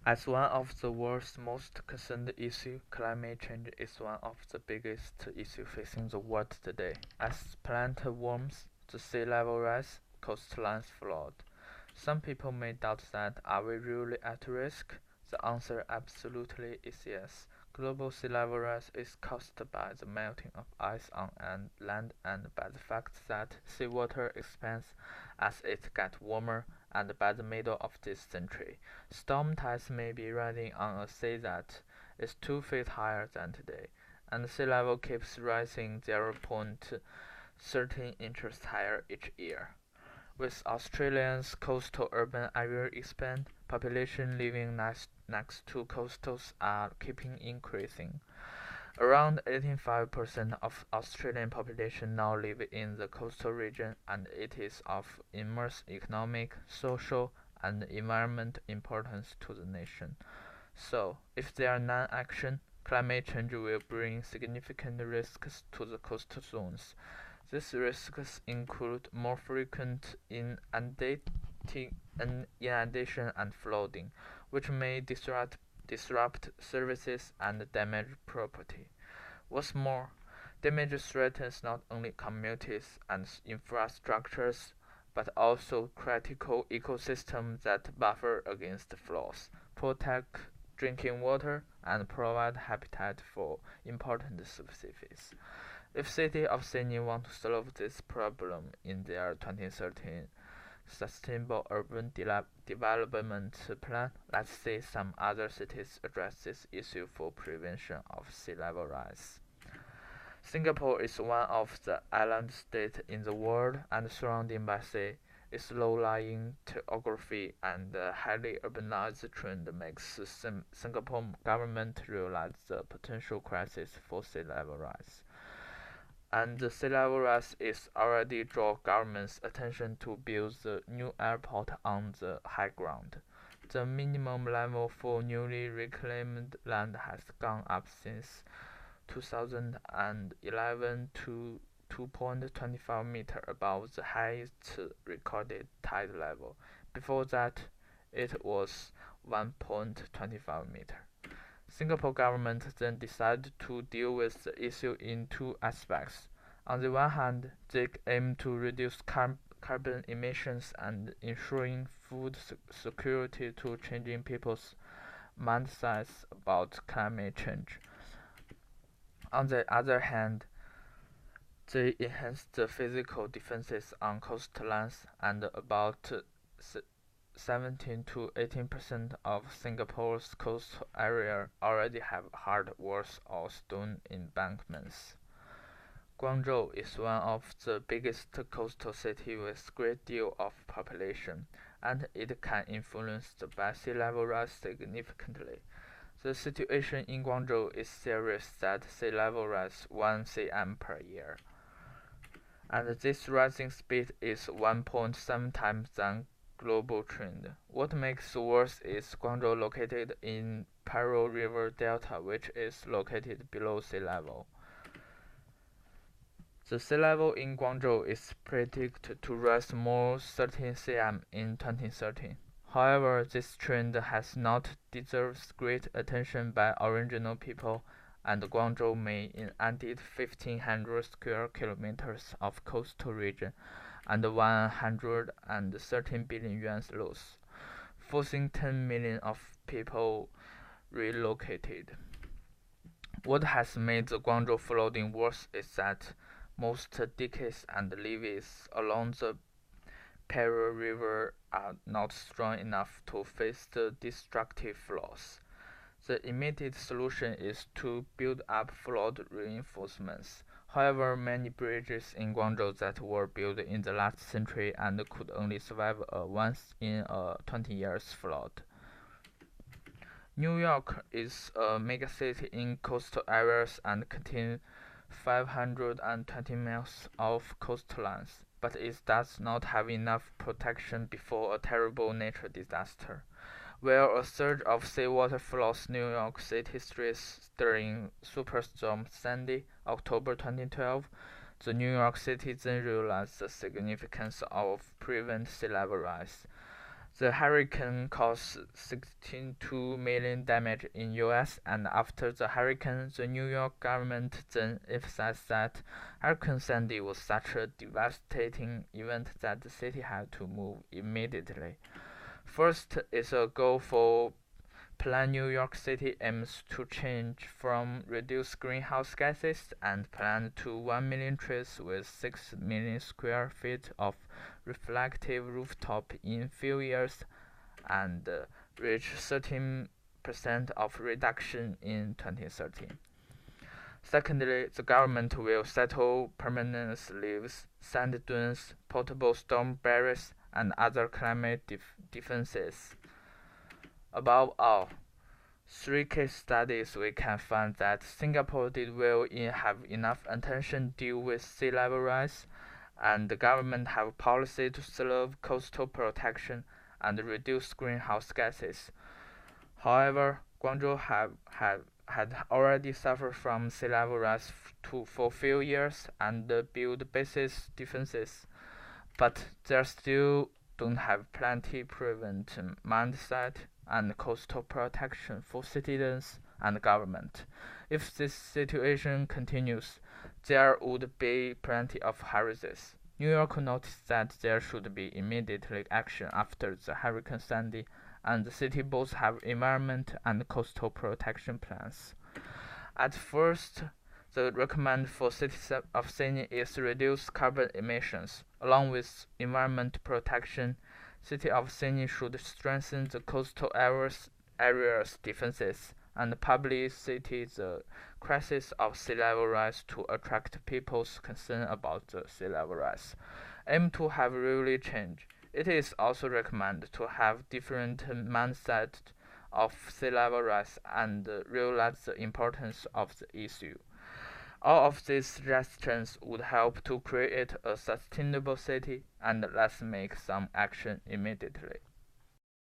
As one of the world's most concerned issues, climate change is one of the biggest issues facing the world today. As planet warms, the sea level rise, coastlines flood. Some people may doubt that are we really at risk? The answer absolutely is yes. Global sea level rise is caused by the melting of ice on land and by the fact that seawater expands as it gets warmer, and by the middle of this century, storm tides may be riding on a sea that is 2 feet higher than today, and sea level keeps rising 0.13 inches higher each year. With Australia's coastal urban area expand, population living next to coastals are keeping increasing. Around 85% of Australian population now live in the coastal region, and it is of immense economic, social, and environmental importance to the nation. So, if there are non-action, climate change will bring significant risks to the coastal zones. These risks include more frequent inundation and flooding, which may disrupt services and damage property. What's more, damage threatens not only communities and infrastructures, but also critical ecosystems that buffer against floods, protect drinking water, and provide habitat for important species. If City of Sydney want to solve this problem in their 2013 Sustainable Urban Development Plan, let's see some other cities address this issue for prevention of sea level rise. Singapore is one of the island states in the world and surrounded by sea. Its low-lying topography and highly urbanized trend makes Singapore government realize the potential crisis for sea level rise. And the sea level rise is already draw government's attention to build the new airport on the high ground. The minimum level for newly reclaimed land has gone up since 2011 to 2.25 meters above the highest recorded tide level. Before that, it was 1.25 meters. Singapore government then decided to deal with the issue in two aspects. On the one hand, they aim to reduce carbon emissions and ensuring food security to changing people's mindsets about climate change. On the other hand, they enhanced the physical defenses on coastlines, and about 17 to 18% of Singapore's coastal area already have hard walls or stone embankments. Guangzhou is one of the biggest coastal cities with great deal of population, and it can influence the sea level rise significantly. The situation in Guangzhou is serious that sea level rise 1 cm per year, and this rising speed is 1.7 times than global trend. What makes worse is Guangzhou located in Pearl River Delta, which is located below sea level. The sea level in Guangzhou is predicted to rise more 13 cm in 2030. However, this trend has not deserves great attention by original people, and Guangzhou may inundate 1,500 square kilometers of coastal region and 113 billion yuan loss, forcing 10 million of people relocated. What has made the Guangzhou flooding worse is that most dikes and levees along the Pearl River are not strong enough to face the destructive floods. The immediate solution is to build up flood reinforcements. However, many bridges in Guangzhou that were built in the last century and could only survive a once in a 20 years flood. New York is a megacity in coastal areas and contains 520 miles of coastlines, but it does not have enough protection before a terrible natural disaster. Where a surge of seawater floods New York City streets during Superstorm Sandy, October 2012, the New York City then realized the significance of prevent sea level rise. The hurricane caused 62 million damage in US, and after the hurricane, the New York government then emphasized that Hurricane Sandy was such a devastating event that the city had to move immediately. First is a goal for Plan New York City aims to change from reduced greenhouse gases and plan to 1 million trees with 6 million square feet of reflective rooftop in few years and reach 13% of reduction in 2030. Secondly, the government will settle permanent levees, sand dunes, portable storm barriers, and other climate defenses. Above all, through case studies we can find that Singapore did well in have enough attention deal with sea level rise, and the government have policy to serve coastal protection and reduce greenhouse gases. However, Guangzhou had already suffered from sea level rise for few years and build bases defenses, but they still don't have plenty prevent mindset and coastal protection for citizens and government. If this situation continues, there would be plenty of houses. New York noticed that there should be immediate action after the Hurricane Sandy, and the city both have environment and coastal protection plans. At first, the recommend for cities of Sydney is reduce carbon emissions. Along with environment protection, City of Sydney should strengthen the coastal areas defenses and publicity the crisis of sea level rise to attract people's concern about the sea level rise. Aim to have really change. It is also recommended to have different mindset of sea level rise and realize the importance of the issue. All of these suggestions would help to create a sustainable city, and let's make some action immediately.